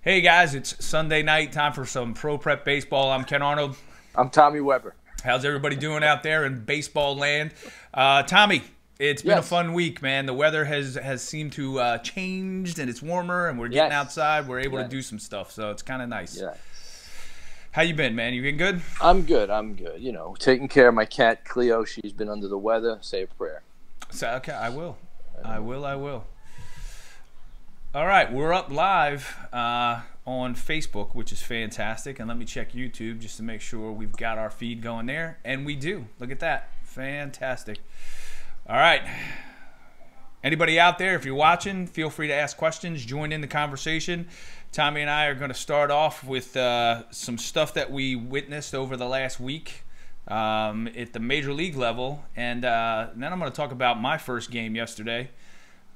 Hey guys, it's Sunday night, time for some Pro Prep Baseball. I'm Ken Arnold. I'm Tommy Weber. How's everybody doing out there in baseball land? Tommy, it's been a fun week, man. The weather has seemed to changed, and it's warmer, and we're getting outside. We're able to do some stuff, so it's kind of nice. Yeah. How you been, man? You been good? I'm good. You know, taking care of my cat, Cleo. She's been under the weather. Say a prayer. So, okay, I will. All right, we're up live on Facebook, which is fantastic. And let me check YouTube just to make sure we've got our feed going there. And we do. Look at that. Fantastic. All right. Anybody out there, if you're watching, feel free to ask questions. Join in the conversation. Tommy and I are going to start off with some stuff that we witnessed over the last week at the major league level. And then I'm going to talk about my first game yesterday.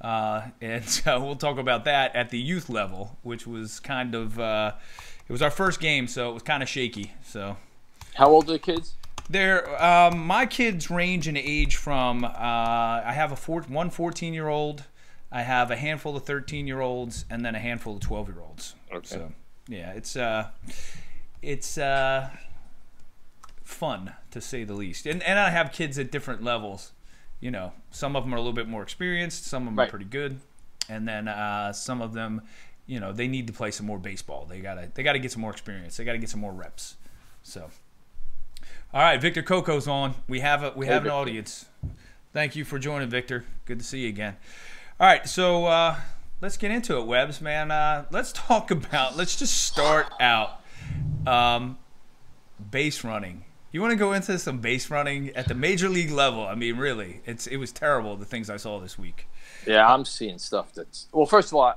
And so we'll talk about that at the youth level, which was kind of it was our first game, so it was kind of shaky. So, how old are the kids? They're my kids range in age from I have one 14-year-old, I have a handful of 13-year-olds, and then a handful of 12-year-olds. Okay. So yeah, it's fun to say the least, and I have kids at different levels. You know, some of them are a little bit more experienced, some of them are pretty good, and then some of them, you know, they need to play some more baseball. They gotta get some more experience. They gotta get some more reps. So, all right, Victor Coco's on. We have an audience. Thank you for joining, Victor. Good to see you again. All right, so let's get into it, Webbs, man. Let's just start out base running. You want to go into some base running at the major league level? I mean, really, it was terrible, the things I saw this week. Yeah, I'm seeing stuff that's... Well, first of all,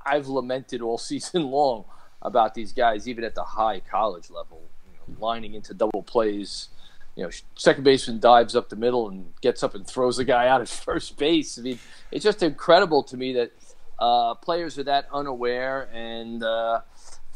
I've lamented all season long about these guys, even at the high college level, you know, lining into double plays. You know, second baseman dives up the middle and gets up and throws a guy out at first base. I mean, it's just incredible to me that players are that unaware and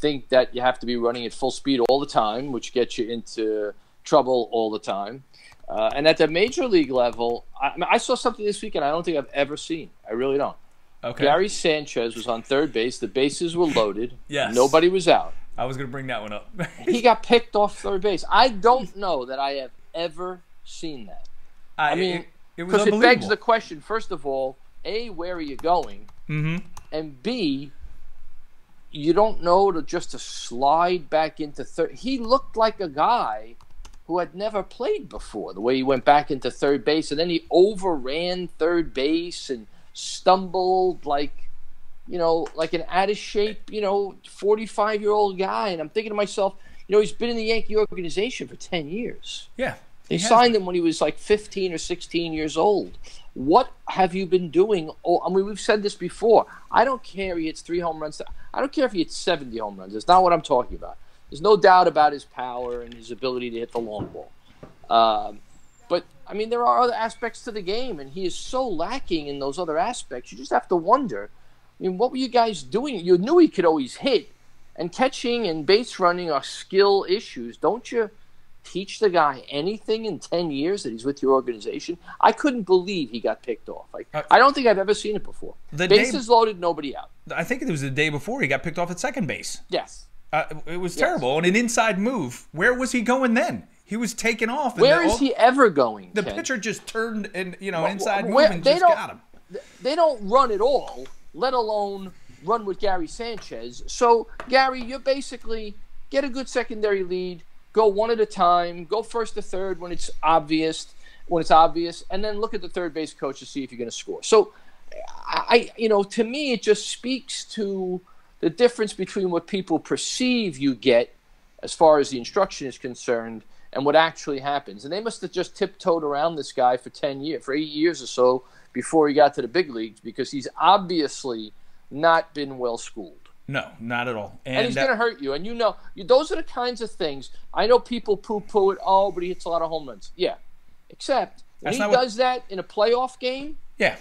think that you have to be running at full speed all the time, which gets you into trouble all the time. And at the major league level, I saw something this weekend I don't think I've ever seen. I really don't. Okay. Gary Sanchez was on third base. The bases were loaded. Yes. Nobody was out. I was going to bring that one up. He got picked off third base. I don't know that I have ever seen that. I mean, it was because unbelievable. it begs the question, first of all, A, where are you going? Mm-hmm. And B, you don't know to slide back into third. He looked like a guy who had never played before, the way he went back into third base, and then he overran third base and stumbled like an out of shape, 45-year-old guy. And I'm thinking to myself, he's been in the Yankee organization for 10 years. Yeah. They signed him when he was like 15 or 16 years old. What have you been doing? Oh, I mean, we've said this before. I don't care if he hits 3 home runs. I don't care if he hits 70 home runs. That's not what I'm talking about. There's no doubt about his power and his ability to hit the long ball. But, I mean, there are other aspects to the game, and he is so lacking in those other aspects. You just have to wonder, I mean, what were you guys doing? You knew he could always hit, and catching and base running are skill issues. Don't you teach the guy anything in 10 years that he's with your organization? I couldn't believe he got picked off. I don't think I've ever seen it before. Bases loaded, nobody out. I think it was the day before he got picked off at second base. Yes. It was terrible. And an inside move. Where was he going then? He was taken off. Where is he ever going, The Ken? pitcher just turned and, inside move and just got him. They don't run at all, let alone run with Gary Sanchez. So, Gary, you basically get a good secondary lead, go one at a time, go first to third when it's obvious, and then look at the third base coach to see if you're going to score. So, to me, it just speaks to the difference between what people perceive you get as far as the instruction is concerned and what actually happens. And they must have just tiptoed around this guy for 8 years or so before he got to the big leagues, because he's obviously not been well schooled. No, not at all. And he's going to hurt you. And those are the kinds of things. I know people poo-poo it, but he hits a lot of home runs. Yeah. Except when he does that in a playoff game, yeah,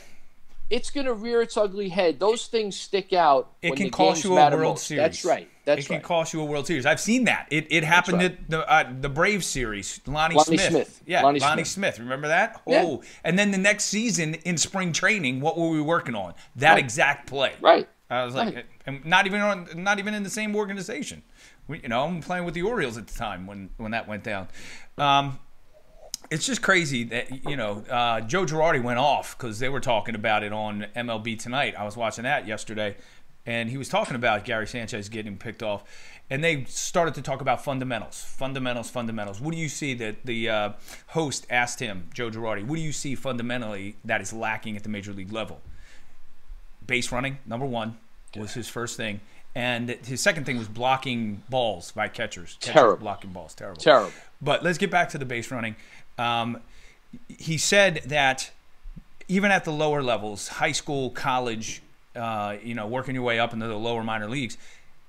it's going to rear its ugly head. Those things stick out. It can cost you a World Series. That's right. It can cost you a World Series. I've seen that. It happened at the Braves series. Lonnie Smith. Yeah, Lonnie Smith. Remember that? Yeah. Oh, and then the next season in spring training, what were we working on? That exact play. Right. I was like, and not even in the same organization. I'm playing with the Orioles at the time when that went down. It's just crazy that Joe Girardi went off because they were talking about it on MLB Tonight. I was watching that yesterday, and he was talking about Gary Sanchez getting picked off, and they started to talk about fundamentals. What do you see that the host asked him, Joe Girardi? What do you see fundamentally that is lacking at the major league level? Base running, number one, was his first thing. And his second thing was blocking balls by catchers. Terrible. Blocking balls. Terrible. But let's get back to the base running. He said that even at the lower levels, high school, college, working your way up into the lower minor leagues,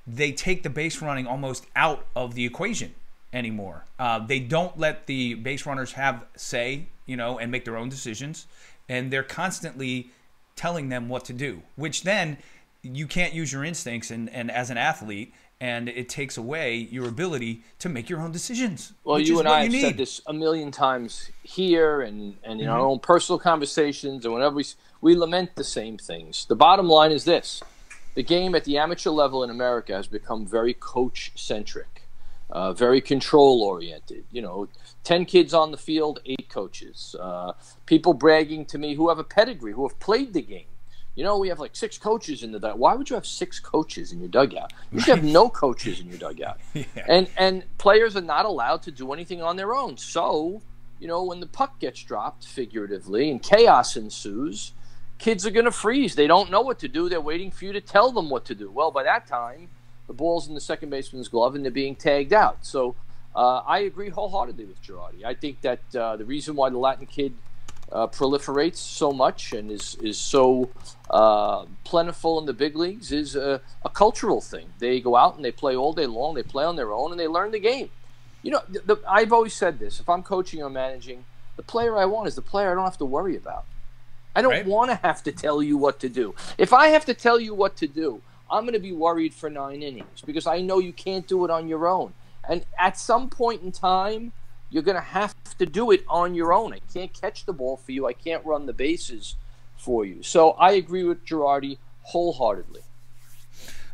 they take the base running almost out of the equation anymore. They don't let the base runners have say, and make their own decisions. And they're constantly telling them what to do, which then you can't use your instincts and as an athlete, and it takes away your ability to make your own decisions. Well, you and I have said this a million times here and in our own personal conversations, and whenever we lament the same things. The bottom line is this. The game at the amateur level in America has become very coach-centric, very control-oriented. 10 kids on the field, 8 coaches. People bragging to me who have a pedigree, who have played the game. We have like 6 coaches in the dugout. Why would you have 6 coaches in your dugout? You should have no coaches in your dugout. Yeah. And players are not allowed to do anything on their own. So, when the puck gets dropped, figuratively, and chaos ensues, kids are going to freeze. They don't know what to do. They're waiting for you to tell them what to do. Well, by that time, the ball's in the second baseman's glove and they're being tagged out. So I agree wholeheartedly with Girardi. I think that the reason why the Latin kid proliferates so much and is so plentiful in the big leagues is a cultural thing. They go out and they play all day long. They play on their own and they learn the game. I've always said this. If I'm coaching or managing, the player I want is the player I don't have to worry about. I don't want to have to tell you what to do. If I have to tell you what to do, I'm going to be worried for 9 innings because I know you can't do it on your own. And at some point in time, you're going to have to do it on your own. I can't catch the ball for you. I can't run the bases for you. So I agree with Girardi wholeheartedly.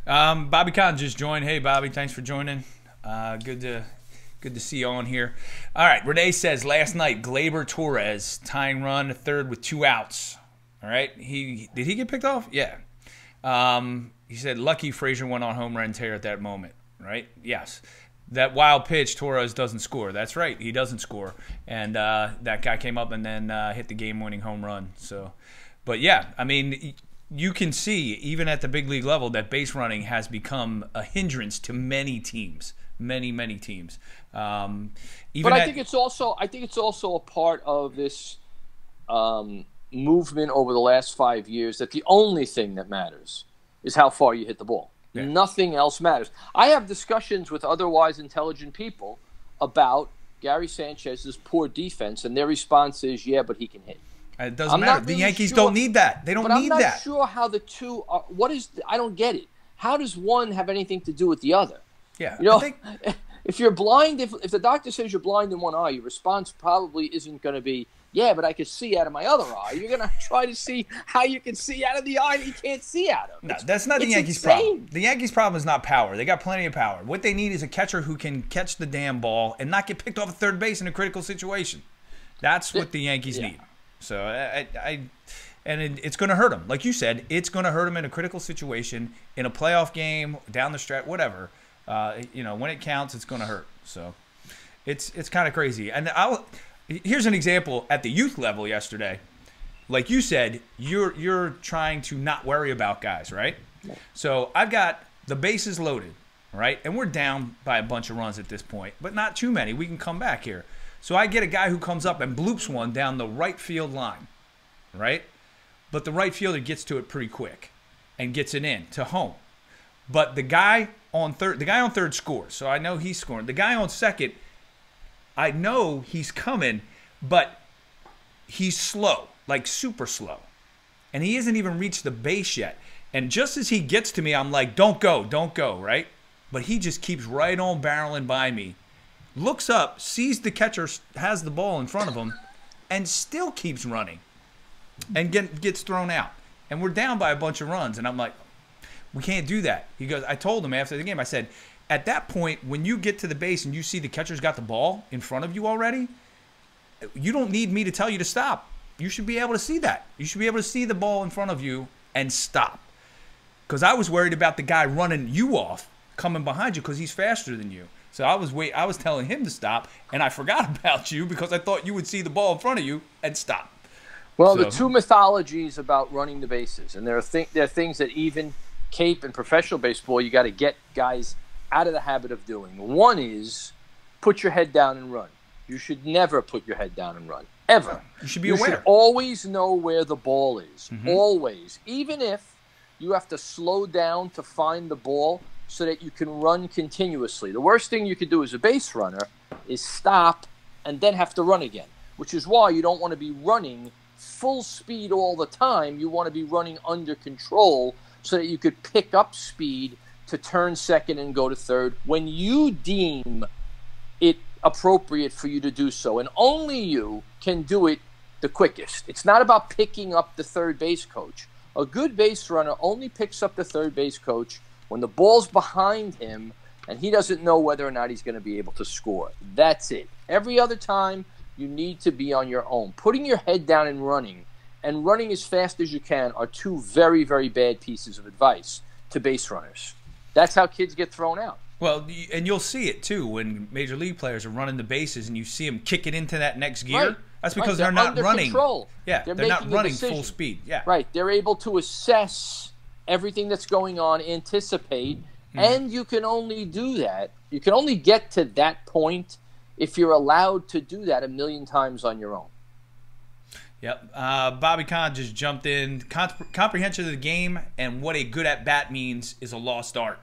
Bobby Kahn just joined. Hey, Bobby, thanks for joining. Good to see you on here. All right, Renee says, last night, Gleyber Torres, tying run, third with 2 outs. All right, did he get picked off? Yeah. He said, lucky Frazier went on home run tear at that moment, right? Yes. That wild pitch, Torres doesn't score. That's right, he doesn't score. And that guy came up and then hit the game-winning home run. So, but yeah, I mean, you can see, even at the big league level, that base running has become a hindrance to many teams. Many teams. But I think it's also a part of this movement over the last 5 years that the only thing that matters is how far you hit the ball. Yeah. Nothing else matters. I have discussions with otherwise intelligent people about Gary Sanchez's poor defense, and their response is, "Yeah, but he can hit." It doesn't matter. The Yankees don't need that. They don't need that. I'm not sure how the two are. I don't get it. How does one have anything to do with the other? Yeah, if you're blind, if the doctor says you're blind in one eye, your response probably isn't going to be, yeah, but I can see out of my other eye. You're going to try to see how you can see out of the eye that you can't see out of. No, that's not the Yankees' problem. The Yankees' problem is not power. They got plenty of power. What they need is a catcher who can catch the damn ball and not get picked off at third base in a critical situation. That's what the Yankees need. So it's going to hurt them. Like you said, it's going to hurt them in a critical situation, in a playoff game, down the stretch, whatever. When it counts, it's going to hurt. So it's kind of crazy. And here's an example at the youth level yesterday. Like you said, you're trying to not worry about guys, right? So I've got the bases loaded, right? And we're down by a bunch of runs at this point, but not too many. We can come back here. So I get a guy who comes up and bloops one down the right field line, right? But the right fielder gets to it pretty quick and gets it in to home. But the guy on third scores, so I know he's scoring. The guy on second, I know he's coming, but he's slow, like super slow. And he hasn't even reached the base yet. And just as he gets to me, I'm like, don't go, right? But he just keeps right on barreling by me. Looks up, sees the catcher has the ball in front of him, and still keeps running and gets thrown out. And we're down by a bunch of runs. And I'm like, We can't do that. He goes, I told him after the game, I said, at that point, when you get to the base and you see the catcher's got the ball in front of you already, you don't need me to tell you to stop. You should be able to see that. You should be able to see the ball in front of you and stop. Because I was worried about the guy running you off, coming behind you because he's faster than you. So I was telling him to stop, and I forgot about you because I thought you would see the ball in front of you and stop. Well, the two mythologies about running the bases, and there are things that even Cape and professional baseball, you got to get guys out of the habit of doing. One is put your head down and run. You should never put your head down and run, ever. You should be aware. You should always know where the ball is, always. Even if you have to slow down to find the ball so that you can run continuously. The worst thing you could do as a base runner is stop and then have to run again, which is why you don't want to be running full speed all the time. You want to be running under control so that you could pick up speed to turn second and go to third when you deem it appropriate for you to do so. And only you can do it the quickest. It's not about picking up the third base coach. A good base runner only picks up the third base coach when the ball's behind him and he doesn't know whether or not he's going to be able to score. That's it. Every other time, you need to be on your own. Putting your head down and running as fast as you can are two very, very bad pieces of advice to base runners. That's how kids get thrown out. Well, and you'll see it, too, when major league players are running the bases and you see them kick it into that next gear. Right. That's because They're they're not under running. Control. Yeah, they're not running full speed. Yeah. Right. They're able to assess everything that's going on, anticipate, and you can only do that. You can only get to that point if you're allowed to do that a million times on your own. Yep. Bobby Kahn just jumped in. Comprehension of the game and what a good at-bat means is a lost art.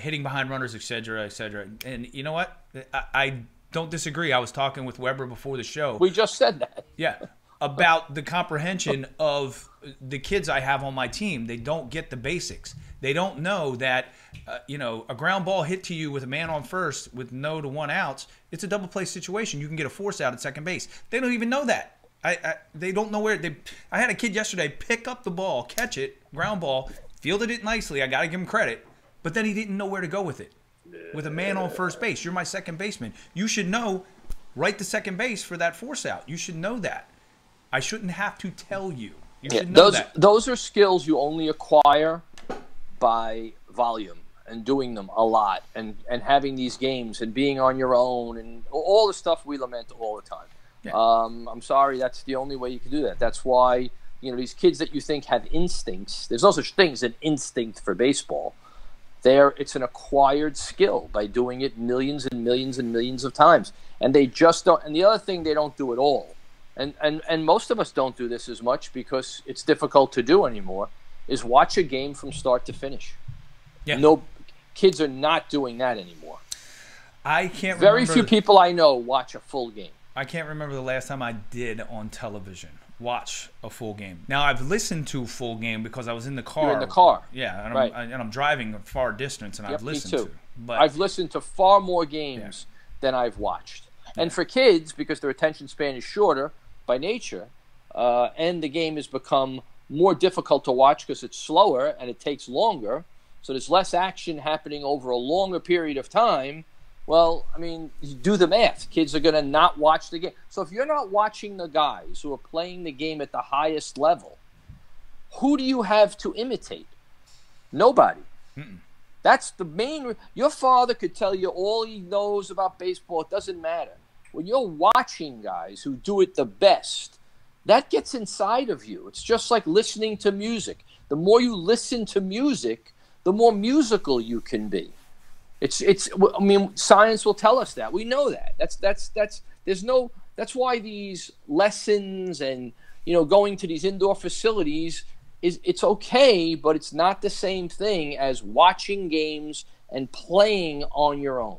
Hitting behind runners, et cetera, et cetera. And you know what? I don't disagree. I was talking with Weber before the show. We just said that. Yeah. About the comprehension of the kids I have on my team. They don't get the basics. They don't know that, a ground ball hit to you with a man on first with no to one outs, it's a double play situation. You can get a force out at second base. They don't even know that. They don't know where. I had a kid yesterday pick up the ball, catch it, ground ball, fielded it nicely. I got to give him credit. But then he didn't know where to go with it. With a man on first base, you're my second baseman. You should know right to second base for that force out. You should know that. I shouldn't have to tell you. You should know that. Those are skills you only acquire by volume and doing them a lot and having these games and being on your own and all the stuff we lament all the time. Yeah. I'm sorry, that's the only way you can do that. That's why, these kids that you think have instincts, there's no such thing as an instinct for baseball. It's an acquired skill by doing it millions and millions and millions of times. And they just don't. And the other thing, they don't do it all. And most of us don't do this as much because it's difficult to do anymore, is watch a game from start to finish. Yeah. No, kids are not doing that anymore. I can't remember. Very few people I know watch a full game. I can't remember the last time I did on television watch a full game. Now, I've listened to a full game because I was in the car. You're in the car. Yeah, and, right. I'm driving a far distance, and I've listened me too. to. But I've listened to far more games than I've watched. Yeah. And for kids, because their attention span is shorter by nature, and the game has become more difficult to watch because it's slower and it takes longer, so there's less action happening over a longer period of time. Well, you do the math. Kids are going to not watch the game. So if you're not watching the guys who are playing the game at the highest level, who do you have to imitate? Nobody. Mm-mm. That's the main. Your father could tell you all he knows about baseball. It doesn't matter. When you're watching guys who do it the best, that gets inside of you. It's just like listening to music. The more you listen to music, the more musical you can be. Science will tell us that. We know that. That's why these lessons and, going to these indoor facilities it's okay, but it's not the same thing as watching games and playing on your own.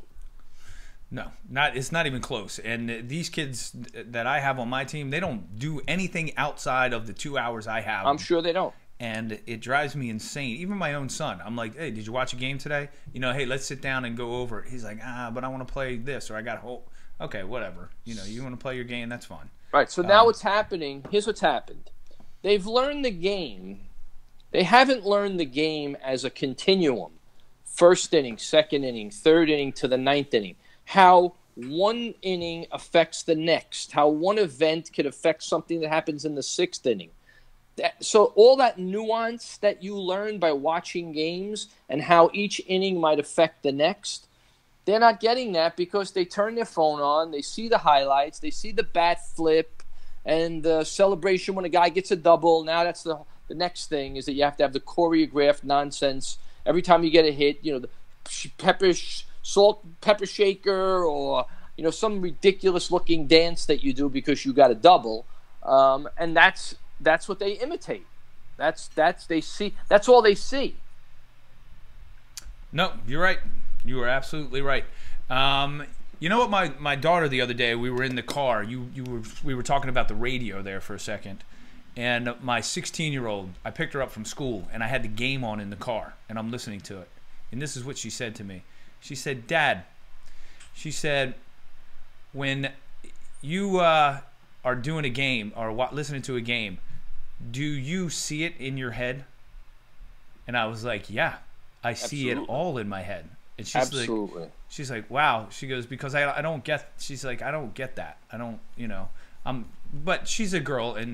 No, it's not even close. And these kids that I have on my team, they don't do anything outside of the 2 hours I have. I'm sure they don't. And it drives me insane. Even my own son. I'm like, hey, did you watch a game today? Hey, let's sit down and go over it. He's like, but I want to play this, or I got hope. Okay, whatever. You want to play your game, that's fine. Right, so now what's happening, here's what's happened. They've learned the game They haven't learned the game as a continuum. First inning, second inning, third inning to the ninth inning. How one inning affects the next. How one event could affect something that happens in the sixth inning. So all that nuance that you learn by watching games and how each inning might affect the next, they're not getting that because they turn their phone on, they see the highlights, they see the bat flip and the celebration when a guy gets a double. Now that's the next thing is that you have to have the choreographed nonsense. Every time you get a hit, the salt pepper shaker or, some ridiculous looking dance that you do because you got a double. And that's what they imitate. That's all they see. No, you're right. You are absolutely right. You know what? My daughter the other day, we were in the car. We were talking about the radio there for a second, and my 16-year-old, I picked her up from school, and I had the game on in the car, and I'm listening to it. And this is what she said to me. She said, "Dad," she said, "when you are doing a game or listening to a game, do you see it in your head?" And I was like, "Yeah, I see it all in my head." And she's like, "Wow." She goes, "Because I don't get." She's like, "I don't get that. I don't, But she's a girl, and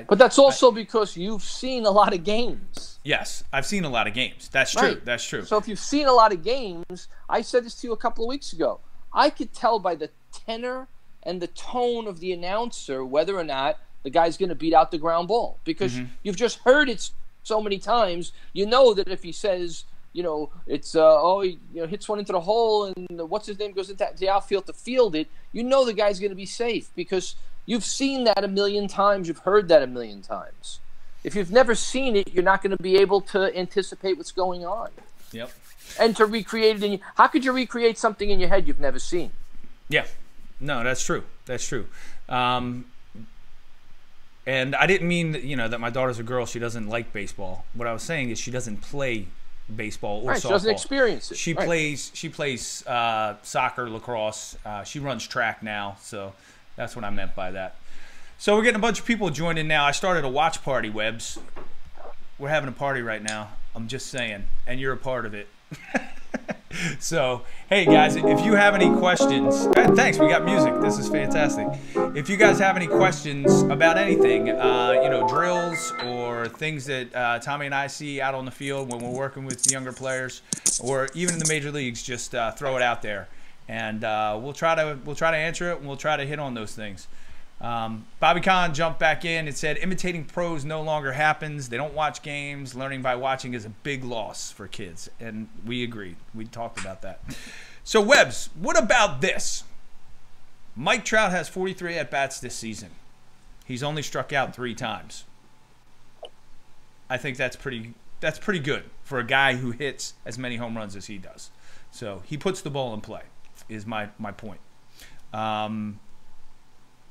But that's also because you've seen a lot of games. Yes, I've seen a lot of games. That's true. Right. That's true. So if you've seen a lot of games, I said this to you a couple of weeks ago. I could tell by the tenor and the tone of the announcer whether or not the guy's going to beat out the ground ball because you've just heard it so many times. You know that if he says, it's he hits one into the hole and what's his name goes into the outfield to field it, the guy's going to be safe because you've seen that a million times. You've heard that a million times. If you've never seen it, you're not going to be able to anticipate what's going on. Yep. And to recreate it how could you recreate something in your head you've never seen? Yeah. No, that's true. That's true. And I didn't mean that my daughter's a girl. She doesn't like baseball. What I was saying is she doesn't play baseball or softball. She doesn't experience it. She plays soccer, lacrosse. She runs track now, so that's what I meant by that. So we're getting a bunch of people joining now. I started a watch party, Webbs. We're having a party right now. I'm just saying, and you're a part of it. So, hey guys, if you have any questions, thanks, we got music. This is fantastic. If you guys have any questions about anything, drills or things that Tommy and I see out on the field when we're working with younger players, or even in the major leagues, just throw it out there, and we'll try to answer it, and we'll try to hit on those things. Bobby Kahn jumped back in and said, imitating pros no longer happens. They don't watch games. Learning by watching is a big loss for kids. And we agreed. We talked about that. So, Webbs, what about this? Mike Trout has 43 at-bats this season. He's only struck out 3 times. I think that's pretty good for a guy who hits as many home runs as he does. So, he puts the ball in play, is my point.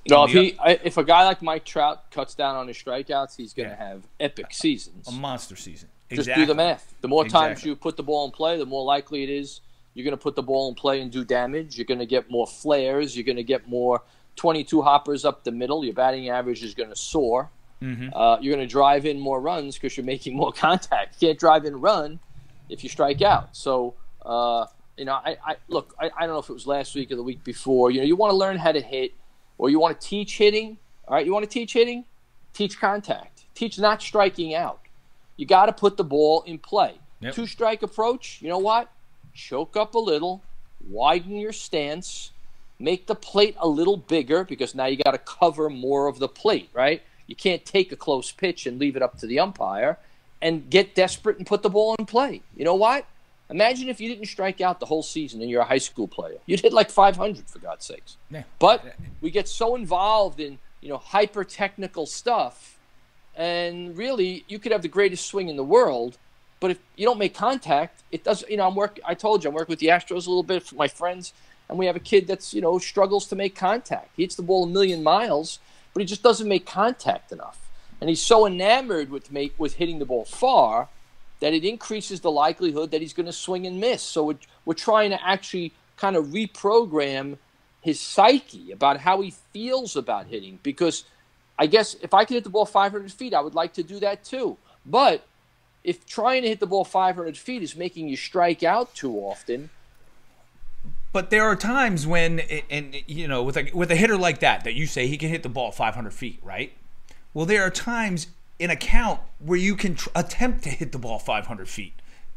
No, if a guy like Mike Trout cuts down on his strikeouts, he's going to have epic seasons. A monster season. Just do the math. The more times you put the ball in play, the more likely it is you're going to put the ball in play and do damage. You're going to get more flares. You're going to get more 22 hoppers up the middle. Your batting average is going to soar. Mm-hmm. You're going to drive in more runs because you're making more contact. You can't drive in run if you strike out. So, I don't know if it was last week or the week before. You want to learn how to hit. Or you want to teach hitting, all right? You want to teach hitting? Teach contact. Teach not striking out. You got to put the ball in play. Yep. 2-strike approach, you know what? Choke up a little, widen your stance, make the plate a little bigger because now you got to cover more of the plate, right? You can't take a close pitch and leave it up to the umpire and get desperate and put the ball in play. You know what? Imagine if you didn't strike out the whole season and you're a high school player. You'd hit like 500, for God's sakes. Yeah. But we get so involved in, hyper-technical stuff, and really, you could have the greatest swing in the world, but if you don't make contact, it doesn't, I told you, I'm working with the Astros a little bit for my friends, and we have a kid that's, struggles to make contact. He hits the ball a million miles, but he just doesn't make contact enough. And he's so enamored with hitting the ball far that it increases the likelihood that he's going to swing and miss. So we're trying to actually kind of reprogram his psyche about how he feels about hitting. Because I guess if I could hit the ball 500 feet, I would like to do that too. But if trying to hit the ball 500 feet is making you strike out too often. But there are times when, and you know, with a hitter like that you say he can hit the ball 500 feet, right? Well, there are times in a count where you can attempt to hit the ball 500 feet.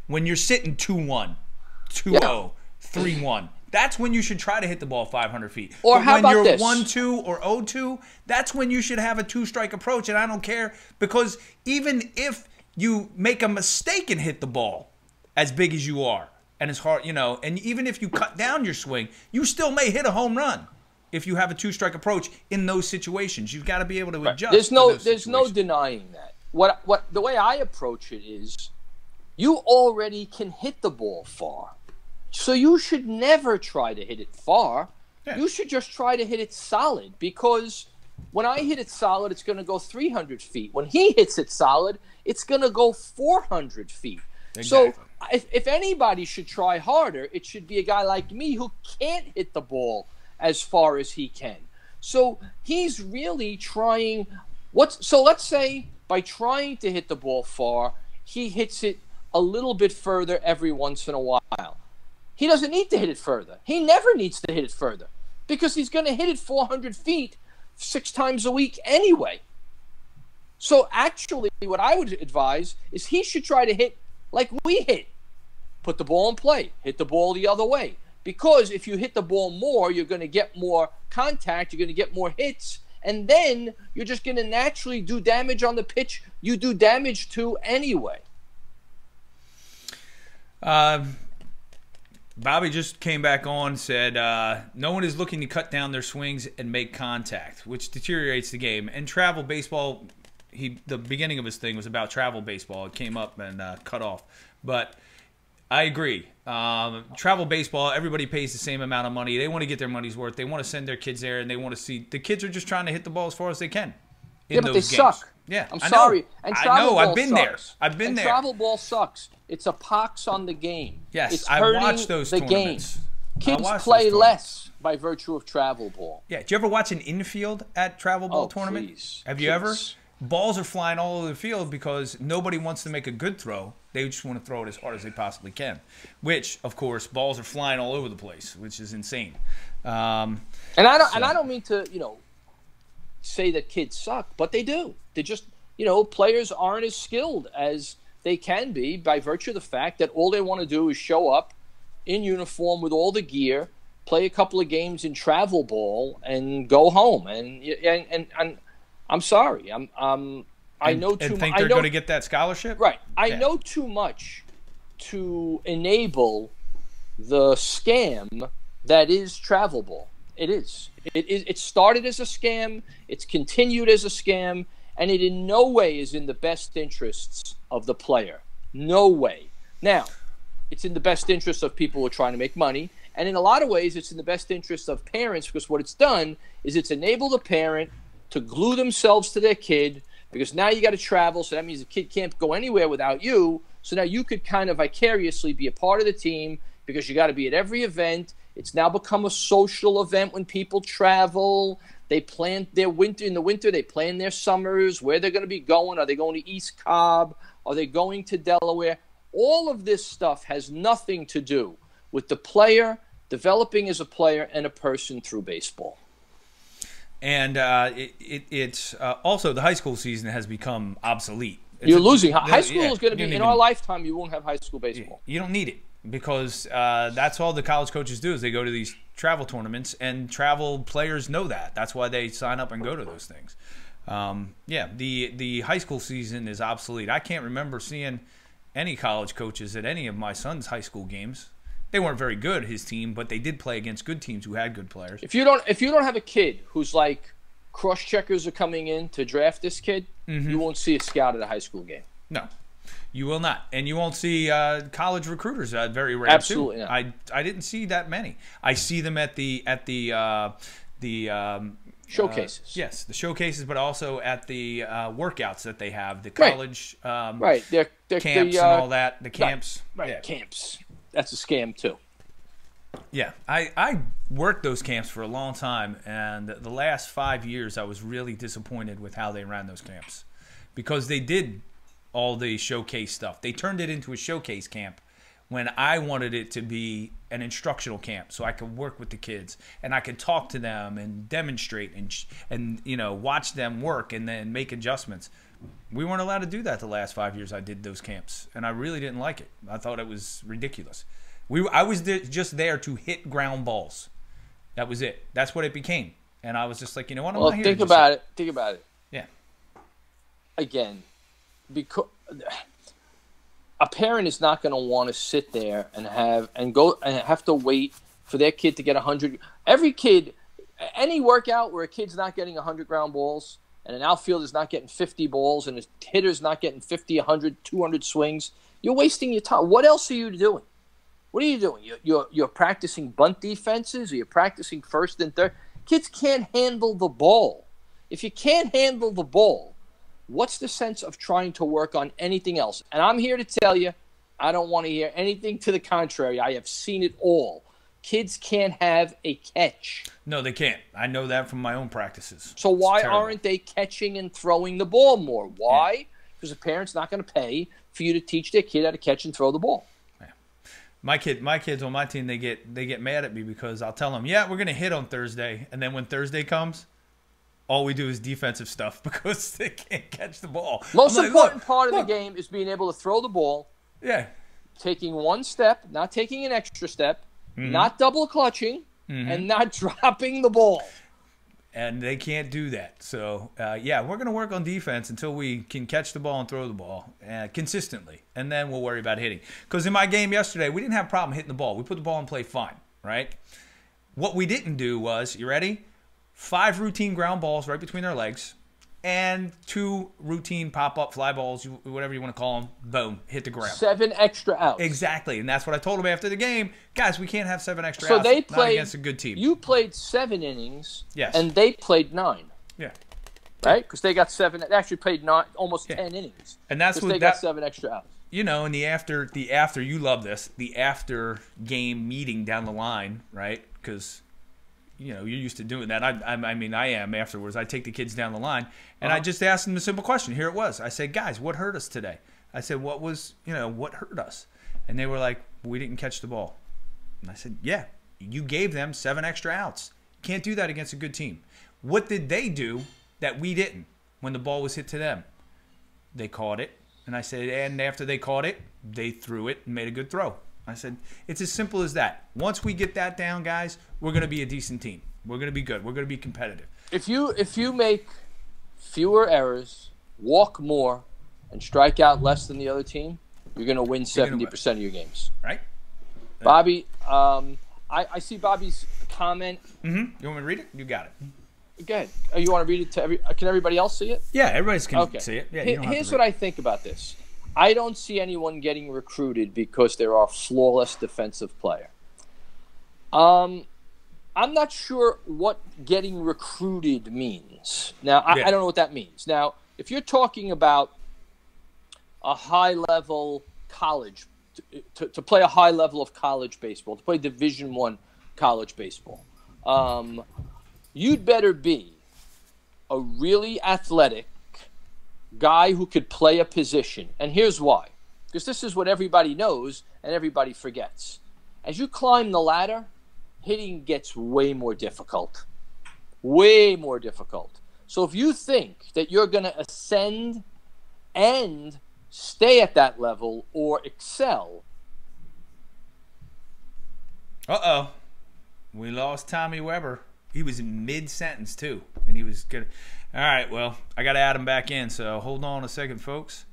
When you're sitting 2-1, 2-0, 3-1. That's when you should try to hit the ball 500 feet. Or but how when about you're this? 1-2 or 0-2, that's when you should have a two-strike approach. And I don't care, because even if you make a mistake and hit the ball as big as you are, and it's hard, you know, and even if you cut down your swing, you still may hit a home run if you have a two-strike approach in those situations. You've got to be able to adjust. There's no denying that. What the way I approach it is, you already can hit the ball far. So you should never try to hit it far. Yeah. You should just try to hit it solid, because when I hit it solid, it's going to go 300 feet. When he hits it solid, it's going to go 400 feet. Exactly. So if anybody should try harder, it should be a guy like me who can't hit the ball as far as he can. So he's really trying. So let's say by trying to hit the ball far, he hits it a little bit further every once in a while. He doesn't need to hit it further. He never needs to hit it further, because he's going to hit it 400 feet 6 times a week anyway. So actually, what I would advise is he should try to hit like we hit. Put the ball in play. Hit the ball the other way. Because if you hit the ball more, you're going to get more contact. You're going to get more hits. And then you're just going to naturally do damage on the pitch you do damage to anyway. Bobby just came back on, said no one is looking to cut down their swings and make contact, which deteriorates the game. And travel baseball, the beginning of his thing was about travel baseball. It came up and cut off. But I agree. Travel baseball, everybody pays the same amount of money. They want to get their money's worth. They want to send their kids there, and they want to see. The kids are just trying to hit the ball as far as they can. Yeah, but they suck. Yeah, I'm sorry. And travel ball I've been sucks. there. I've been there. Travel ball sucks. It's a pox on the game. Yes, it's I've hurting watched those the tournaments. Game. Kids play less by virtue of travel ball. Yeah. Do you ever watch an infield at travel ball tournament? Please. Have you ever? Balls are flying all over the field because nobody wants to make a good throw. They just want to throw it as hard as they possibly can. Which, of course, balls are flying all over the place, which is insane. And I don't mean to, say that kids suck, but they do. They just, players aren't as skilled as they can be by virtue of the fact that all they want to do is show up in uniform with all the gear, play a couple of games in travel ball, and go home. And I'm sorry. I know too much. And think they're going to get that scholarship? Right. I know too much to enable the scam that is travel ball. It is. It started as a scam. It's continued as a scam. And it in no way is in the best interests of the player. No way. Now, it's in the best interest of people who are trying to make money. And in a lot of ways, it's in the best interest of parents, because what it's done is it's enabled a parent to glue themselves to their kid, because now you got to travel, so that means the kid can't go anywhere without you. So now you could kind of vicariously be a part of the team, because you got to be at every event. It's now become a social event when people travel. They plan their winter. In the winter, they plan their summers, where they're going to be going. Are they going to East Cobb? Are they going to Delaware? All of this stuff has nothing to do with the player developing as a player and a person through baseball. And it's also the high school season has become obsolete. You're losing. High school is going to be, in our lifetime, you won't have high school baseball. You don't need it, because that's all the college coaches do is they go to these travel tournaments, and travel players know that. That's why they sign up and go to those things. The high school season is obsolete. I can't remember seeing any college coaches at any of my son's high school games. They weren't very good, his team, but they did play against good teams who had good players. If you don't have a kid who's like, cross-checkers are coming in to draft this kid, you won't see a scout at a high school game. No, you will not. And you won't see college recruiters, very rare. Absolutely not. I didn't see that many. I see them at the showcases. Yes, the showcases, but also at the workouts that they have, the college They're camps and all that, the camps. Right, yeah. Camps. That's a scam, too. Yeah, I worked those camps for a long time, and the last 5 years I was really disappointed with how they ran those camps, because they did all the showcase stuff. They turned it into a showcase camp when I wanted it to be an instructional camp, so I could work with the kids and I could talk to them and demonstrate and you know, watch them work and then make adjustments. We weren't allowed to do that the last 5 years I did those camps, and I really didn't like it. I thought it was ridiculous. I was just there to hit ground balls. That was it. That's what it became. And I was just like, you know what? I'm not here think to about it. Think about it. Yeah. Again, because a parent is not going to want to sit there and have to wait for their kid to get 100. Every kid, any workout where a kid's not getting 100 ground balls and an outfielder's not getting 50 balls and a hitter's not getting 50, 100, 200 swings, you're wasting your time. What else are you doing? What are you doing? You're practicing bunt defenses, or you're practicing first and third. Kids can't handle the ball. If you can't handle the ball, what's the sense of trying to work on anything else? And I'm here to tell you, I don't want to hear anything to the contrary. I have seen it all. Kids can't have a catch. No, they can't. I know that from my own practices. So why aren't they catching and throwing the ball more? Why? Because the parent's not going to pay for you to teach their kid how to catch and throw the ball. Yeah. My kids on my team, they get mad at me because I'll tell them, yeah, we're going to hit on Thursday. And then when Thursday comes, all we do is defensive stuff because they can't catch the ball. Most important part of the game is being able to throw the ball. Yeah. Taking one step, not taking an extra step, not double clutching, and not dropping the ball. And they can't do that. So, yeah, we're going to work on defense until we can catch the ball and throw the ball consistently. And then we'll worry about hitting. Because in my game yesterday, we didn't have a problem hitting the ball. We put the ball in play fine, right? What we didn't do was, you ready? 5 routine ground balls right between their legs and 2 routine pop-up fly balls, whatever you want to call them. Boom, hit the ground. 7 extra outs. Exactly, and that's what I told them after the game. Guys, we can't have 7 extra so outs. They played, not against a good team. You played 7 innings, yes, and they played 9. Yeah. Right? Because they got 7. They actually played almost 10 innings. And that's what they got 7 extra outs. You know, in the after, you love this, the after game meeting down the line, right? Because you know, you're used to doing that. I mean, I am afterwards. I take the kids down the line, and I just asked them a simple question. Here it was. I said, guys, what hurt us today? I said, what hurt us? And they were like, we didn't catch the ball. And I said, yeah, you gave them 7 extra outs. You can't do that against a good team. What did they do that we didn't when the ball was hit to them? They caught it. And I said, and after they caught it, they threw it and made a good throw. I said, it's as simple as that. Once we get that down, guys, we're going to be a decent team. We're going to be good. We're going to be competitive. If you make fewer errors, walk more, and strike out less than the other team, you're going to win 70% of your games. Right? Bobby, I see Bobby's comment. You want me to read it? You got it. Go ahead. You want to read it to can everybody else see it? Yeah, everybody can see it. Yeah, here's what I think about this. I don't see anyone getting recruited because they're a flawless defensive player. I'm not sure what getting recruited means. Now, I don't know what that means. Now, if you're talking about a high-level college, to play a high level of college baseball, to play Division I college baseball, you'd better be a really athletic guy who could play a position. And here's why. Because this is what everybody knows and everybody forgets. As you climb the ladder, hitting gets way more difficult. Way more difficult. So if you think that you're going to ascend and stay at that level or excel. Uh-oh. We lost Tommy Weber. He was in mid-sentence, too. And he was good. All right, well, I got to add him back in, so hold on a second, folks.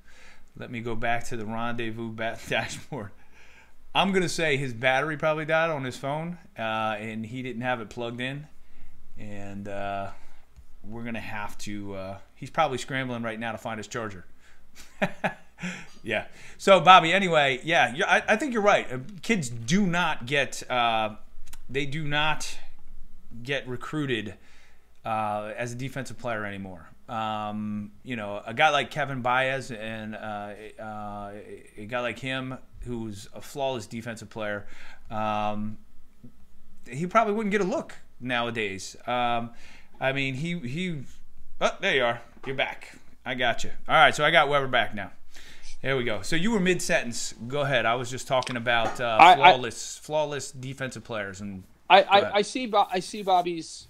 Let me go back to the rendezvous dashboard. I'm going to say his battery probably died on his phone, and he didn't have it plugged in. And we're going to have to he's probably scrambling right now to find his charger. Yeah. So, Bobby, anyway, yeah, I think you're right. Kids do not get they do not get recruited as a defensive player anymore. You know, a guy like Kevin Baez and a guy like him who's a flawless defensive player, he probably wouldn't get a look nowadays. I mean, oh, there you are. You're back. I got you. All right, so I got Weber back now. There we go. So you were mid-sentence. Go ahead. I was just talking about flawless defensive players, and I see Bobby's,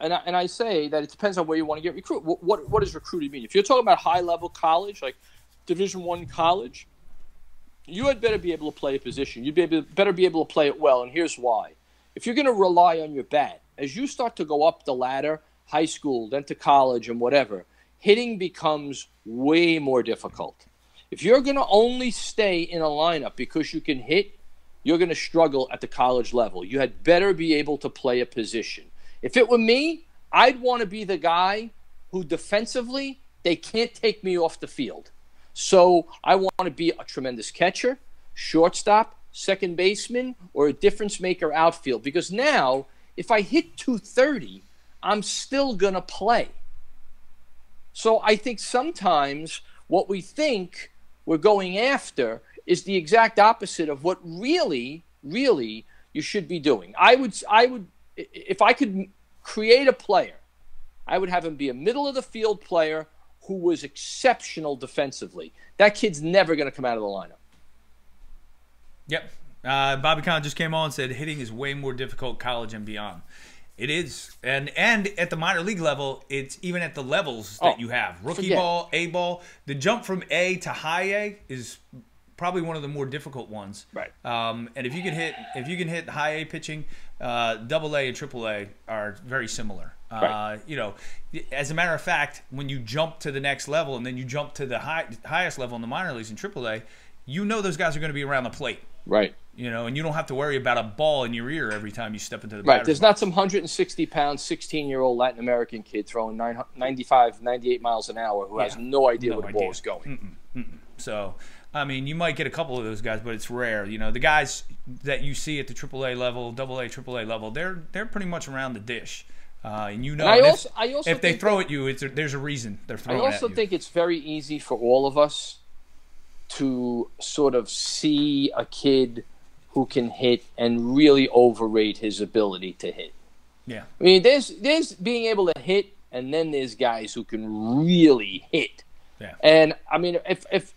and I say that it depends on where you want to get recruited. What does recruited mean? If you're talking about high-level college, like Division I college, you had better be able to play a position. Better be able to play it well, and here's why. If you're going to rely on your bat, as you start to go up the ladder, high school, then to college and whatever, hitting becomes way more difficult. If you're going to only stay in a lineup because you can hit, you're going to struggle at the college level. You had better be able to play a position. If it were me, I'd want to be the guy who defensively, they can't take me off the field. So I want to be a tremendous catcher, shortstop, second baseman, or a difference maker outfield. Because now, if I hit 230, I'm still going to play. So I think sometimes what we think we're going after is the exact opposite of what really you should be doing. I would, if I could create a player, I would have him be a middle of the field player who was exceptional defensively. That kid's never going to come out of the lineup. Yep. Bobby Kahn just came on and said hitting is way more difficult college and beyond. It is. And at the minor league level, it's even at the levels that you have. Rookie ball, A ball. The jump from A to high A is probably one of the more difficult ones. Right. And if you can hit high A pitching, double A and triple A are very similar. Right. You know, as a matter of fact, when you jump to the next level and then you jump to the highest level in the minor leagues in triple A, you know those guys are going to be around the plate. Right. You know, and you don't have to worry about a ball in your ear every time you step into the right. There's box. not some 160-pound, 16-year-old Latin American kid throwing 95, 98 miles an hour who has no idea where the ball is going. So, I mean, you might get a couple of those guys, but it's rare. You know, the guys that you see at the AAA level, AA, AAA level, they're pretty much around the dish. And you know, I also if they throw at you, there's a reason they're throwing at you. I also think it's very easy for all of us to sort of see a kid who can hit and really overrate his ability to hit. Yeah. I mean, there's being able to hit, and then there's guys who can really hit. Yeah. And I mean, if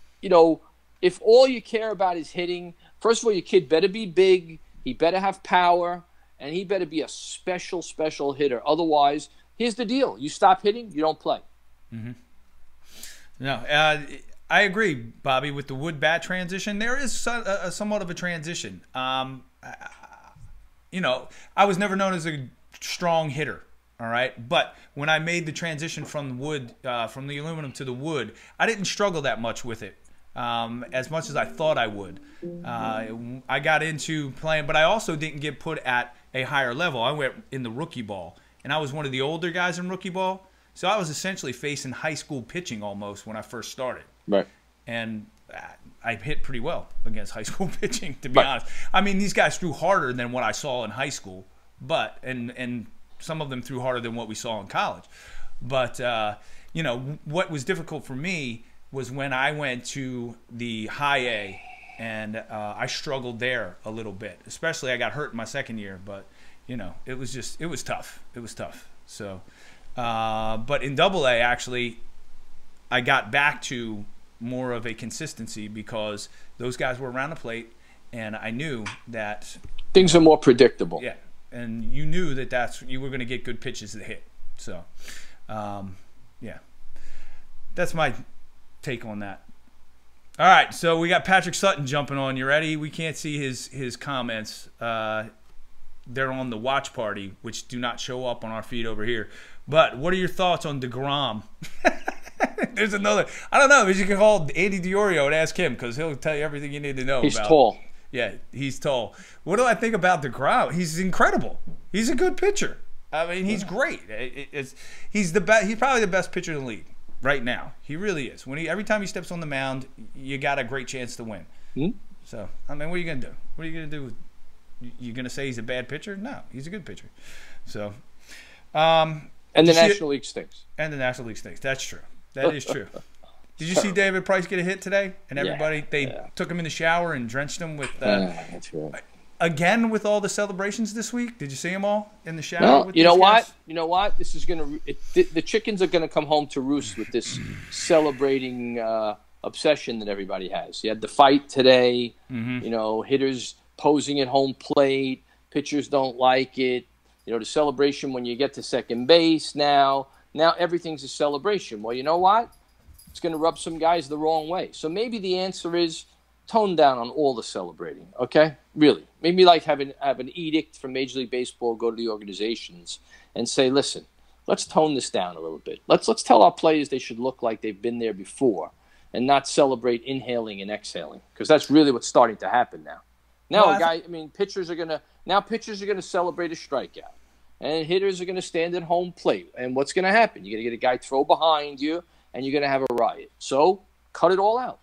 all you care about is hitting, first of all, your kid better be big, he better have power, and he better be a special hitter. Otherwise, here's the deal: you stop hitting, you don't play. Mm-hmm. No, I agree, Bobby, with the wood bat transition. There is somewhat of a transition. You know, I was never known as a strong hitter, all right? But when I made the transition from wood, from the aluminum to the wood, I didn't struggle that much with it, as much as I thought I would. I got into playing, but I also didn't get put at a higher level. I went in the rookie ball, and I was one of the older guys in rookie ball. So I was essentially facing high school pitching almost when I first started. Right. And I hit pretty well against high school pitching, to be honest. I mean, these guys threw harder than what I saw in high school, but and some of them threw harder than what we saw in college. But, you know, what was difficult for me was when I went to the high A, and I struggled there a little bit. Especially I got hurt in my second year, but, you know, it was tough. It was tough. So, but in double A, actually, I got back to more of a consistency because those guys were around the plate, and I knew that things are more predictable. Yeah, and you knew that you were going to get good pitches to hit. So, yeah, that's my take on that. All right, so we got Patrick Sutton jumping on. You ready? We can't see his comments. They're on the watch party, which do not show up on our feed over here. But what are your thoughts on DeGrom? There's another. I don't know. You can call Andy Diorio and ask him because he'll tell you everything you need to know. He's tall. Yeah, he's tall. What do I think about DeGrom? He's incredible. He's a good pitcher. I mean, he's great. He's the best. He's probably the best pitcher in the league right now. He really is. Every time he steps on the mound, you got a great chance to win. Mm-hmm. So, I mean, what are you gonna do? What are you gonna do? You gonna say he's a bad pitcher? No, he's a good pitcher. So, and the National League stinks. And the National League stinks. That's true. That is true. Did you see David Price get a hit today? And everybody, they took him in the shower and drenched him with. That's right. Again, with all the celebrations this week, did you see them all in the shower? Well, with you know what? Guys? You know what? This is the chickens are gonna come home to roost with this celebrating a obsession that everybody has. You had the fight today, hitters posing at home plate, pitchers don't like it. The celebration when you get to second base now everything's a celebration. Well, you know what? It's going to rub some guys the wrong way. So maybe the answer is tone down on all the celebrating, okay? Really. Maybe have an edict from Major League Baseball, go to the organizations and say, listen, let's tone this down a little bit. Let's tell our players they should look like they've been there before and not celebrate inhaling and exhaling, because that's really what's starting to happen now. Pitchers are going to celebrate a strikeout, and hitters are going to stand at home plate. And what's going to happen? You're going to get a guy throw behind you, and you're going to have a riot. So cut it all out.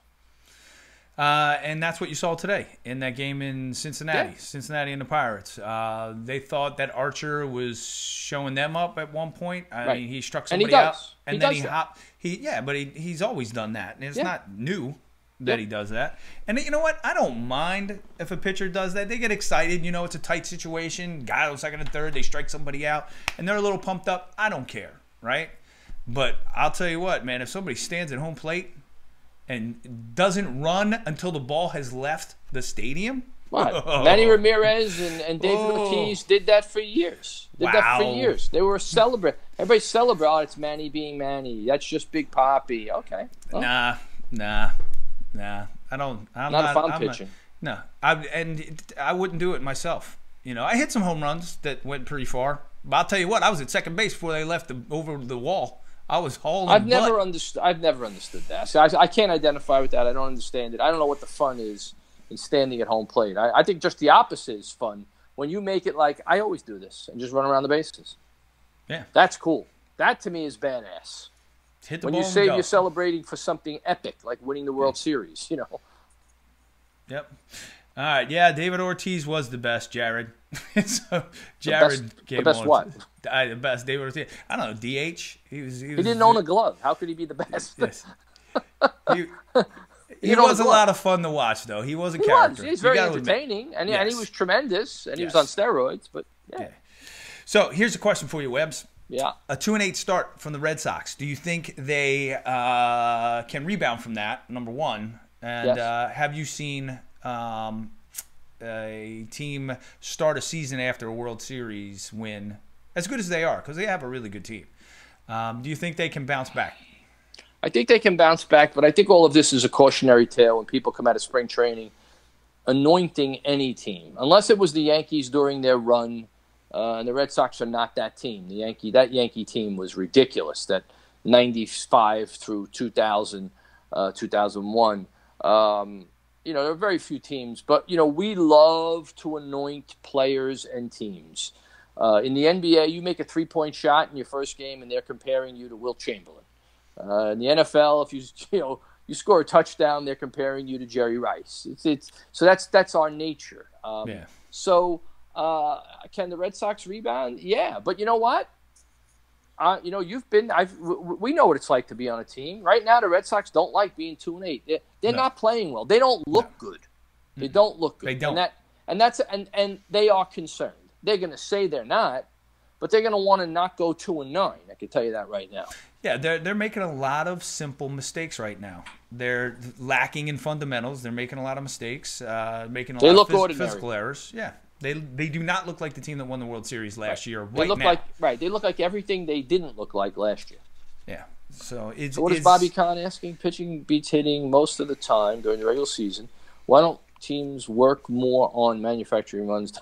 And that's what you saw today in that game in Cincinnati. Yeah. Cincinnati and the Pirates. They thought that Archer was showing them up at one point. I mean, he struck somebody out, and then he hopped. But he's always done that, and it's not new that he does that. And you know what? I don't mind if a pitcher does that. They get excited. It's a tight situation. Guy on second and third, they strike somebody out, and they're a little pumped up. I don't care, right? But I'll tell you what, man. If somebody stands at home plate and doesn't run until the ball has left the stadium. What? Manny Ramirez and David Ortiz did that for years. They were celebrating. Everybody celebrated. Oh, it's Manny being Manny. That's just Big Papi. Okay. Well. Nah. I don't. I'm not a fun pitching. No, I wouldn't do it myself. I hit some home runs that went pretty far. But I'll tell you what, I was at second base before they left over the wall. I was hauling. I've never understood that. So I can't identify with that. I don't understand it. I don't know what the fun is in standing at home plate. I think just the opposite is fun. When you make it like, I always do this and just run around the bases. Yeah. That's cool. That to me is badass. Hit the when ball you say and you're celebrating for something epic, like winning the World Series, Yep. All right. Yeah, David Ortiz was the best, Jared. So Jared the best what? The best David Ortiz. I don't know, DH. He didn't own a glove. How could he be the best? Yes. He was a lot of fun to watch, though. He was a character. He's very entertaining, and he was tremendous, and he was on steroids. But yeah. So here's a question for you, Webbs. Yeah. A 2-8 start from the Red Sox. Do you think they can rebound from that? Number one, and have you seen a team start a season after a World Series win as good as they are, because they have a really good team? Do you think they can bounce back? I think they can bounce back, but I think all of this is a cautionary tale when people come out of spring training anointing any team. Unless it was the Yankees during their run, and the Red Sox are not that team. That Yankee team was ridiculous, that 95 through 2000, 2001. There are very few teams, but, we love to anoint players and teams. In the NBA, you make a three-point shot in your first game, and they're comparing you to Wilt Chamberlain. In the NFL, if you score a touchdown, they're comparing you to Jerry Rice. So that's our nature. So can the Red Sox rebound? Yeah, but you know what? We know what it's like to be on a team. Right now, the Red Sox don't like being 2-8. They're not playing well. They don't look good. They don't look good. They don't. And they are concerned. They're going to say they're not, but they're going to want to not go 2-9. I can tell you that right now. Yeah, they're making a lot of simple mistakes right now. They're lacking in fundamentals. They're making a lot of mistakes, making a lot of physical errors. Yeah. They do not look like the team that won the World Series last year. They look like everything they didn't look like last year. Yeah. So what is Bobby Kahn asking? Pitching beats hitting most of the time during the regular season. Why don't teams work more on manufacturing runs?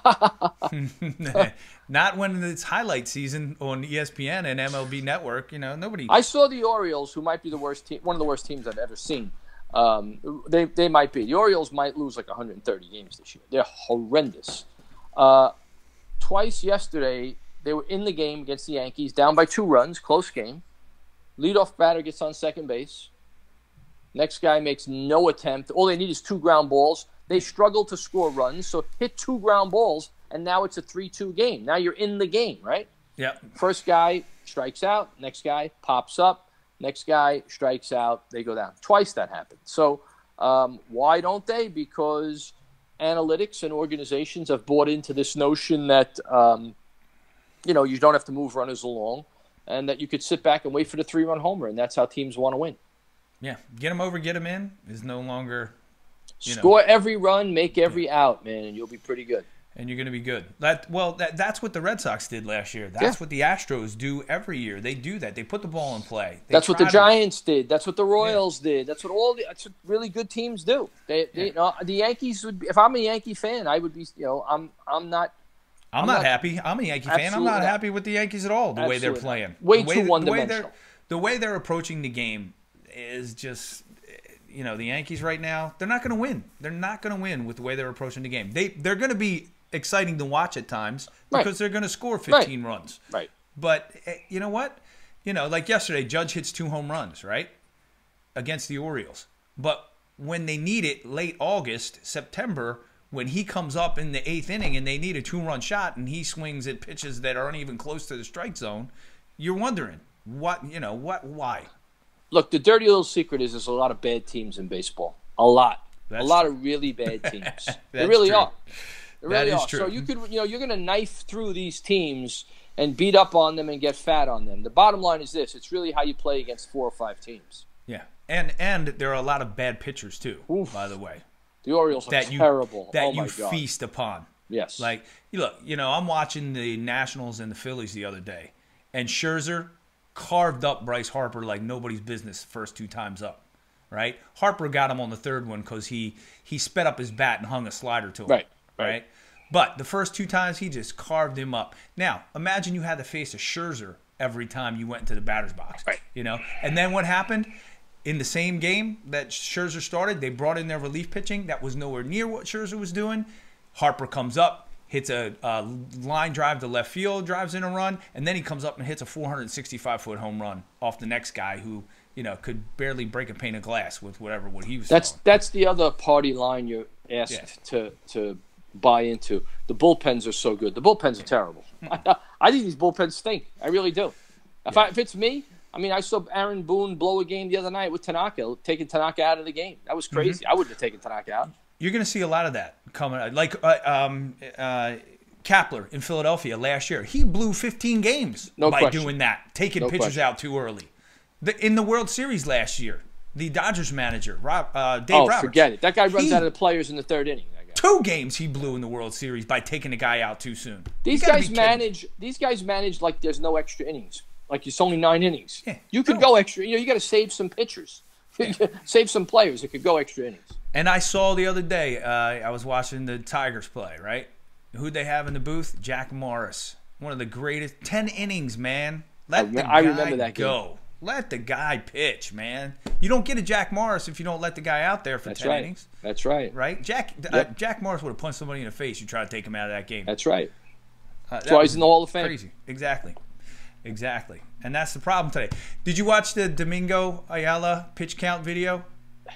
Not when it's highlight season on ESPN and MLB Network. Nobody. I saw the Orioles, who might be the worst team, one of the worst teams I've ever seen. They might be. The Orioles might lose like 130 games this year. They're horrendous. Twice yesterday, they were in the game against the Yankees, down by 2 runs, close game. Leadoff batter gets on second base. Next guy makes no attempt. All they need is 2 ground balls. They struggle to score runs, so hit 2 ground balls, and now it's a 3-2 game. Now you're in the game, right? Yeah. First guy strikes out. Next guy pops up. Next guy strikes out. They go down. Twice that happened. So why don't they? Because analytics and organizations have bought into this notion that, you don't have to move runners along and that you could sit back and wait for the 3-run homer, and that's how teams want to win. Yeah, get him over, get him in is no longer. Score every run, make every out, man, and you'll be pretty good. And you're going to be good. That's what the Red Sox did last year. That's what the Astros do every year. They do that. They put the ball in play. That's what the Giants did. That's what the Royals did. That's what that's what really good teams do. The Yankees would. If I'm a Yankee fan, I would be. I'm not. I'm not happy. I'm a Yankee fan. I'm not happy with the Yankees at all. The way they're playing. Way too one-dimensional. The way they're approaching the game is just. The Yankees right now, they're not going to win. They're not going to win with the way they're approaching the game. They're going to be exciting to watch at times because they're going to score 15 runs. Right. But you know what? Like yesterday, Judge hits 2 home runs, right? Against the Orioles. But when they need it late August, September, when he comes up in the 8th inning and they need a 2-run shot and he swings at pitches that aren't even close to the strike zone, you're wondering, why? Look, the dirty little secret is there's a lot of bad teams in baseball. A lot. A lot of really bad teams. They really are. They really are. True. So you could, you're going to knife through these teams and beat up on them and get fat on them. The bottom line is this: it's really how you play against 4 or 5 teams. Yeah, and there are a lot of bad pitchers too. Oof. By the way, the Orioles are terrible. That you feast upon. Yes. Like look, I'm watching the Nationals and the Phillies the other day, and Scherzer carved up Bryce Harper like nobody's business the first 2 times up, right? Harper got him on the 3rd one because he sped up his bat and hung a slider to him, right? But the first 2 times he just carved him up. Now imagine you had to face a Scherzer every time you went into the batter's box, right? And then what happened in the same game that Scherzer started? They brought in their relief pitching that was nowhere near what Scherzer was doing. Harper comes up, hits a line drive to left field, drives in a run, and then he comes up and hits a 465-foot home run off the next guy who, could barely break a pane of glass with what he was throwing. That's the other party line you're asked to buy into. The bullpens are so good. The bullpens are terrible. I think these bullpens stink. I really do. If it's me, I saw Aaron Boone blow a game the other night with Tanaka, taking Tanaka out of the game. That was crazy. I wouldn't have taken Tanaka out. You're going to see a lot of that coming. Like Kapler in Philadelphia last year. He blew 15 games by doing that, taking pitchers out too early. In the World Series last year, the Dodgers manager, Dave Roberts. Forget it. That guy runs out of the players in the 3rd inning. 2 games he blew in the World Series by taking a guy out too soon. These guys manage like there's no extra innings. Like it's only 9 innings. Yeah, you could go extra. You got to save some pitchers. Save some players that could go extra innings. And I saw the other day, I was watching the Tigers play, right? Who'd they have in the booth? Jack Morris. One of the greatest. 10 innings, man. Let the guy remember that go. Game. Let the guy pitch, man. You don't get a Jack Morris if you don't let the guy out there for 10 innings. That's right. Right? Jack Morris would have punched somebody in the face. You try to take him out of that game. That's right. That's why he's in the Hall of Fame. Crazy. Exactly. And that's the problem today. Did you watch the Domingo Ayala pitch count video?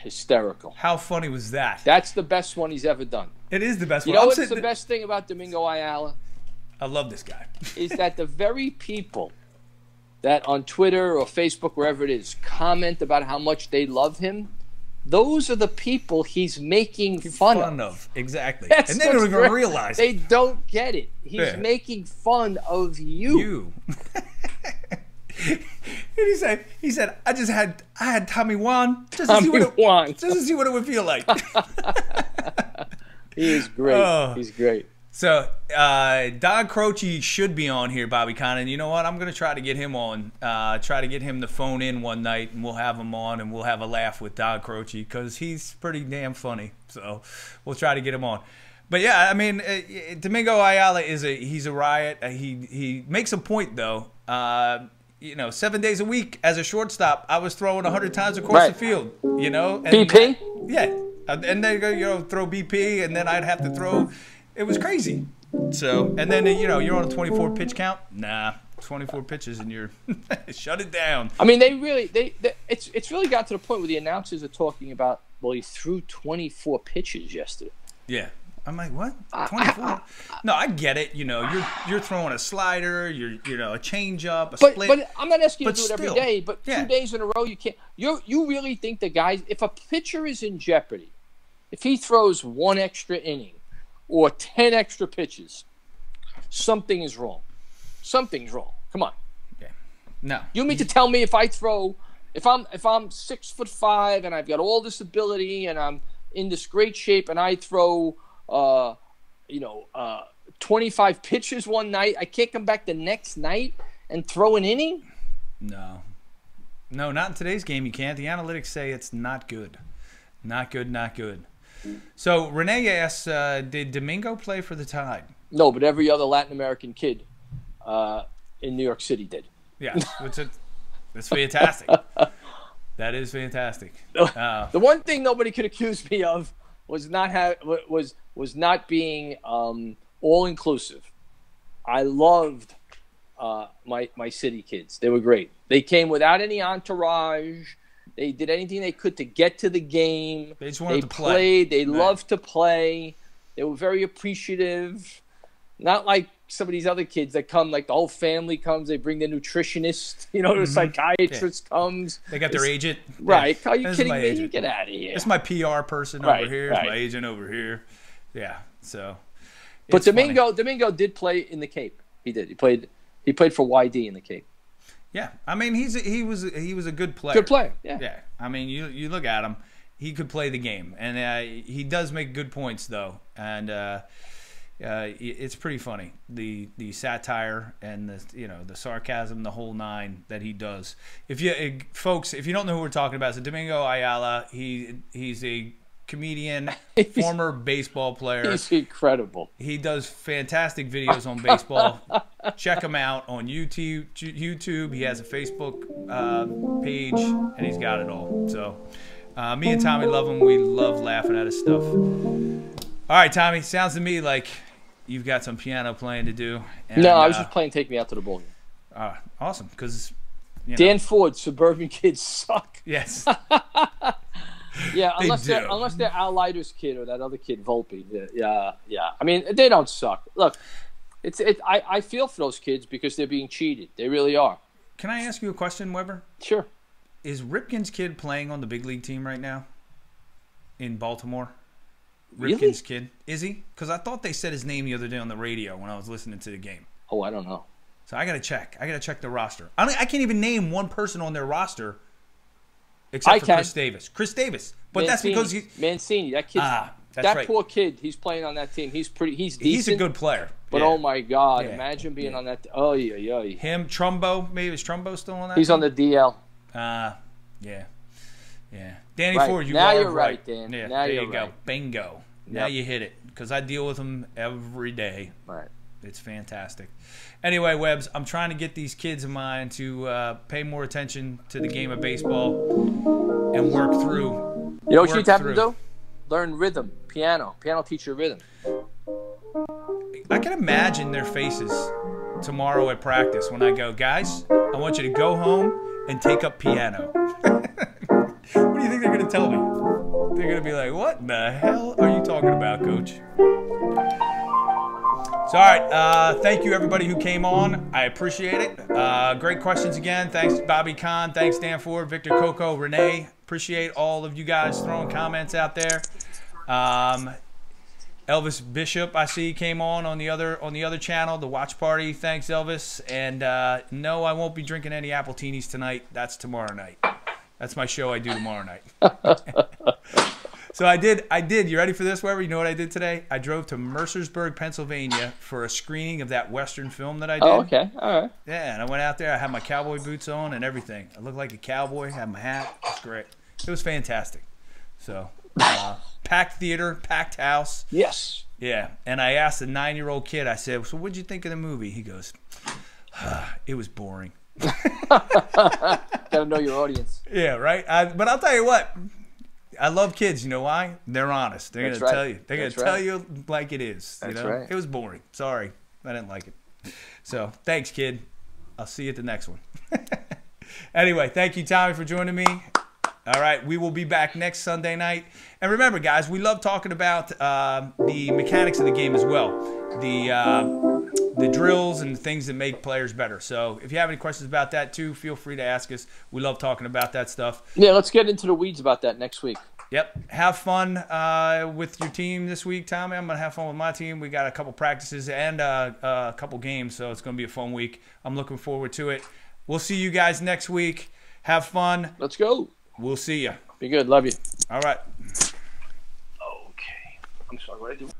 Hysterical. How funny was that? That's the best one he's ever done. It is the best one. You know what's the best thing about Domingo Ayala? I love this guy. Is that the very people that on Twitter or Facebook, wherever it is, comment about how much they love him, those are the people he's making fun of. Exactly. And they don't even realize it. They don't get it. He's making fun of you. And he said, I had Tommy Juan just to see what it would feel like. He is great. He's great. So Don Croce should be on here, Bobby Connon. You know what? I'm going to try to get him on. Try to get him to phone in one night, and we'll have him on, and we'll have a laugh with Don Croce because he's pretty damn funny. So we'll try to get him on. But yeah, Domingo Ayala he's a riot. He makes a point though. 7 days a week as a shortstop, I was throwing 100 times across the field. And, BP? Yeah, and then throw BP, and then I'd have to throw. It was crazy. So, and then you're on a 24 pitch count. Nah, 24 pitches, and you're shut it down. It's really got to the point where the announcers are talking about. Well, he threw 24 pitches yesterday. Yeah. I'm like, what? 24? No, I get it. You're throwing a slider, you're a changeup, a split. But I'm not asking you to do it every day. But 2 days in a row, you can't. You really think the guys? If a pitcher is in jeopardy, if he throws 1 extra inning or 10 extra pitches, something is wrong. Something's wrong. Come on. Yeah. No. You mean to tell me if I throw If I'm 6'5" and I've got all this ability and I'm in this great shape and I throw 25 pitches one night, I can't come back the next night and throw an inning? No, not in today's game. You can't. The analytics say it's not good. Not good, not good. So Renee asks, did Domingo play for the Tide? No, but every other Latin American kid in New York City did. Yeah, that's fantastic. That is fantastic. The one thing nobody could accuse me of was not being all inclusive. I loved my city kids. They were great. They came without any entourage. They did anything they could to get to the game. They just wanted to play. Played. They loved to play. They were very appreciative. Not like some of these other kids that come, like the whole family comes. They bring the nutritionist. The psychiatrist comes. They got their agent. Right. Yeah. Are you kidding me? You get out of here. It's my PR person over here. It's my agent over here. Yeah. So. But Domingo did play in the Cape. He did. He played for YD in the Cape. Yeah, I mean he was a good player. Good player. Yeah. Yeah. I mean you look at him, he could play the game, and he does make good points though, and it's pretty funny the satire and the sarcasm, the whole nine that he does. If you don't know who we're talking about, so Domingo Ayala, he's a comedian, former baseball player. He's incredible. He does fantastic videos on baseball. Check him out on YouTube. He has a Facebook page, and he's got it all. So me and Tommy love him. We love laughing at his stuff. All right, Tommy, sounds to me like you've got some piano playing to do. And, no, I was just playing Take Me Out to the Ball Game. Awesome, because Dan Ford, Suburban Kids suck. Yes. Yeah, unless they're Al Leiter's kid or that other kid, Volpe. Yeah. I mean, they don't suck. Look, I feel for those kids because they're being cheated. They really are. Can I ask you a question, Weber? Sure. Is Ripken's kid playing on the big league team right now in Baltimore? Really? Ripken's kid. Is he? Because I thought they said his name the other day on the radio when I was listening to the game. Oh, I don't know. So I got to check. I got to check the roster. I can't even name one person on their roster except for Chris Davis. Chris Davis. But Mancini, that's because he's... Mancini. That kid. That right. Poor kid. He's playing on that team. He's decent. He's a good player. But oh my God. Yeah. Imagine being on that. Oh, yeah. Him, Trumbo. Maybe is Trumbo still on that He's team? on the DL. Yeah. Danny right. Ford, you now are you're right, Dan. Yeah, now there you're you go. Right. Bingo. Yep. Now you hit it. Because I deal with them every day. Right. It's fantastic. Anyway, Webbs, I'm trying to get these kids of mine to pay more attention to the game of baseball and work through. You know what you need to have to do? Learn rhythm, piano. Piano teach you rhythm. I can imagine their faces tomorrow at practice when I go, guys, I want you to go home and take up piano. What do you think they're going to tell me? They're going to be like, what in the hell are you talking about, Coach? So, all right. Thank you, everybody who came on. I appreciate it. Great questions again. Thanks, Bobby Kahn. Thanks, Dan Ford, Victor Coco, Renee. Appreciate all of you guys throwing comments out there. Elvis Bishop, I see, came on the other channel, the Watch Party. Thanks, Elvis. And no, I won't be drinking any Appletinis tonight. That's tomorrow night. That's my show I do tomorrow night. So I did. You ready for this, Weber? You know what I did today? I drove to Mercersburg, Pennsylvania for a screening of that Western film that I did. Oh, okay. All right. Yeah, and I went out there. I had my cowboy boots on and everything. I looked like a cowboy. Had my hat. It was great. It was fantastic. So, packed theater, packed house. Yes. Yeah, and I asked a 9-year-old kid, I said, so what'd you think of the movie? He goes, it was boring. Gotta know your audience. Yeah, right? But I'll tell you what. I love kids. You know why? They're honest. They're going to tell you. They're going to tell you like it is. That's right. It was boring. Sorry. I didn't like it. So, thanks, kid. I'll see you at the next one. Anyway, thank you, Tommy, for joining me. All right, we will be back next Sunday night. And remember, guys, we love talking about the mechanics of the game as well. The drills and the things that make players better. So if you have any questions about that, too, feel free to ask us. We love talking about that stuff. Yeah, let's get into the weeds about that next week. Yep. Have fun with your team this week, Tommy. I'm going to have fun with my team. We got a couple practices and a couple games, so it's going to be a fun week. I'm looking forward to it. We'll see you guys next week. Have fun. Let's go. We'll see you. Be good. Love you. All right. Okay. I'm sorry. What did I do?